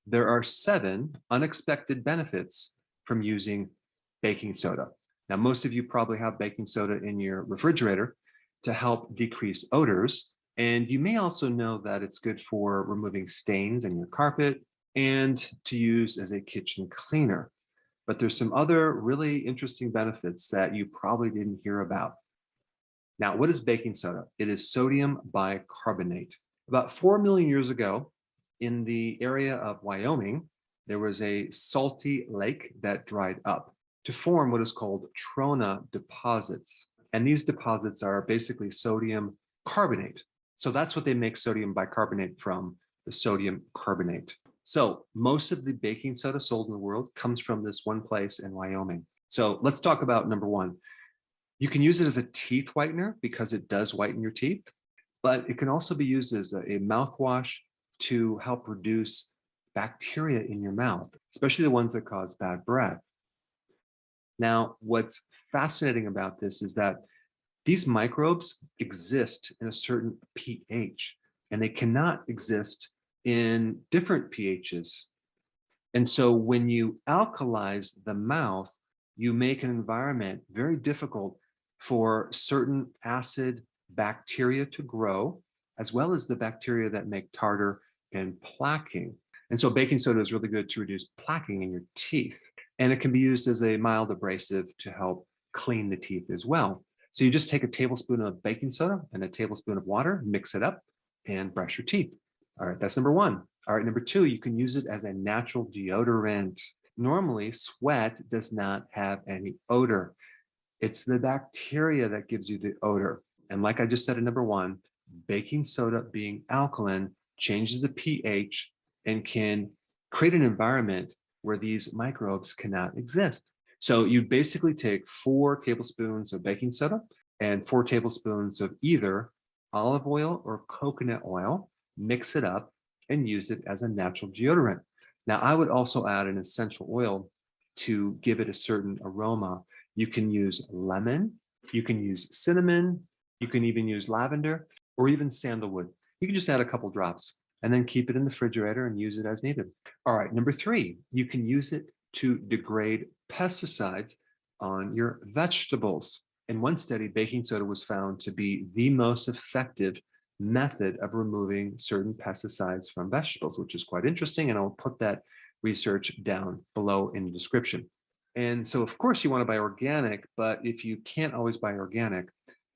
There are 7 unexpected benefits from using baking soda. Now, most of you probably have baking soda in your refrigerator to help decrease odors. And you may also know that it's good for removing stains in your carpet and to use as a kitchen cleaner. But there's some other really interesting benefits that you probably didn't hear about. Now, what is baking soda? It is sodium bicarbonate. About 4 million years ago, in the area of Wyoming, there was a salty lake that dried up to form what is called trona deposits. And these deposits are basically sodium carbonate. So that's what they make sodium bicarbonate from, the sodium carbonate. So most of the baking soda sold in the world comes from this one place in Wyoming. So let's talk about number 1. You can use it as a teeth whitener because it does whiten your teeth, but it can also be used as a mouthwash to help reduce bacteria in your mouth, especially the ones that cause bad breath. Now, what's fascinating about this is that these microbes exist in a certain pH, and they cannot exist in different pHs. And so when you alkalize the mouth, you make an environment very difficult for certain acid bacteria to grow, as well as the bacteria that make tartar and plaquing. And so baking soda is really good to reduce plaquing in your teeth. And it can be used as a mild abrasive to help clean the teeth as well. So you just take a tablespoon of baking soda and a tablespoon of water, mix it up, and brush your teeth. All right, that's number 1. All right, number 2, you can use it as a natural deodorant. Normally, sweat does not have any odor. It's the bacteria that gives you the odor. And like I just said in number 1, baking soda being alkaline changes the pH and can create an environment where these microbes cannot exist. So you basically take 4 tablespoons of baking soda and 4 tablespoons of either olive oil or coconut oil, mix it up and use it as a natural deodorant. Now, I would also add an essential oil to give it a certain aroma. You can use lemon, you can use cinnamon, you can even use lavender, or even sandalwood. You can just add a couple drops and then keep it in the refrigerator and use it as needed. All right, number 3, you can use it to degrade pesticides on your vegetables. In one study, baking soda was found to be the most effective method of removing certain pesticides from vegetables, which is quite interesting. And I'll put that research down below in the description. And so, of course, you want to buy organic, but if you can't always buy organic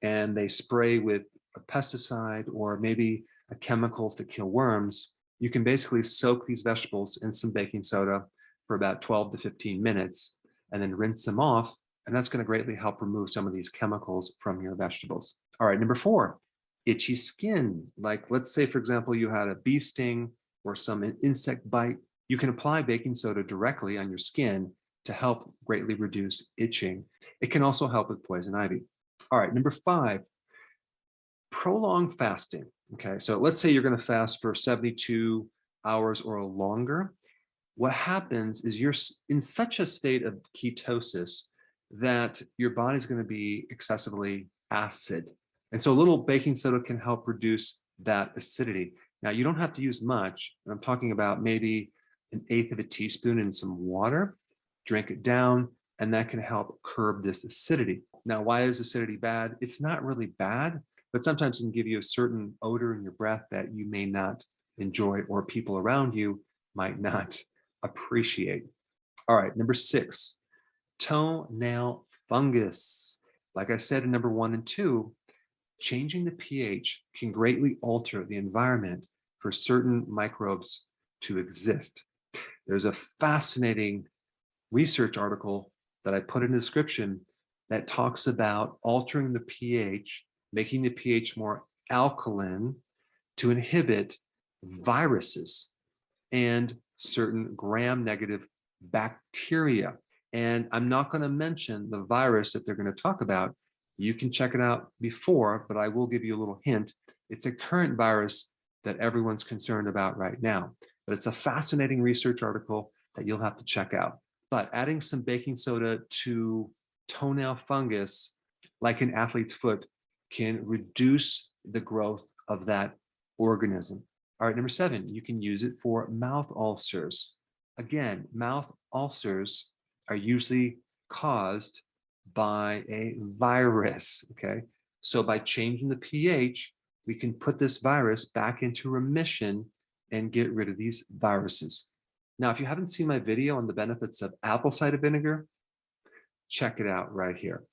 and they spray with a pesticide or maybe a chemical to kill worms, you can basically soak these vegetables in some baking soda for about 12 to 15 minutes and then rinse them off. And that's going to greatly help remove some of these chemicals from your vegetables. All right, number 4, itchy skin. Like, let's say, for example, you had a bee sting or some insect bite. You can apply baking soda directly on your skin to help greatly reduce itching. It can also help with poison ivy. All right, number 5, prolonged fasting. Okay, so let's say you're going to fast for 72 hours or longer. What happens is you're in such a state of ketosis that your body's going to be excessively acid. And so a little baking soda can help reduce that acidity. Now, you don't have to use much. I'm talking about maybe 1/8 of a teaspoon in some water. Drink it down, and that can help curb this acidity. Now, why is acidity bad? It's not really bad, but sometimes it can give you a certain odor in your breath that you may not enjoy or people around you might not appreciate. All right, number 6, toenail fungus. Like I said in number 1 and 2, changing the pH can greatly alter the environment for certain microbes to exist. There's a fascinating research article that I put in the description that talks about altering the pH, making the pH more alkaline to inhibit viruses and certain gram-negative bacteria. And I'm not going to mention the virus that they're going to talk about. You can check it out before, but I will give you a little hint. It's a current virus that everyone's concerned about right now. But it's a fascinating research article that you'll have to check out. But adding some baking soda to toenail fungus, like an athlete's foot, can reduce the growth of that organism. All right, number 7, you can use it for mouth ulcers. Again, mouth ulcers are usually caused by a virus, okay? So by changing the pH, we can put this virus back into remission and get rid of these viruses. Now, if you haven't seen my video on the benefits of apple cider vinegar, check it out right here.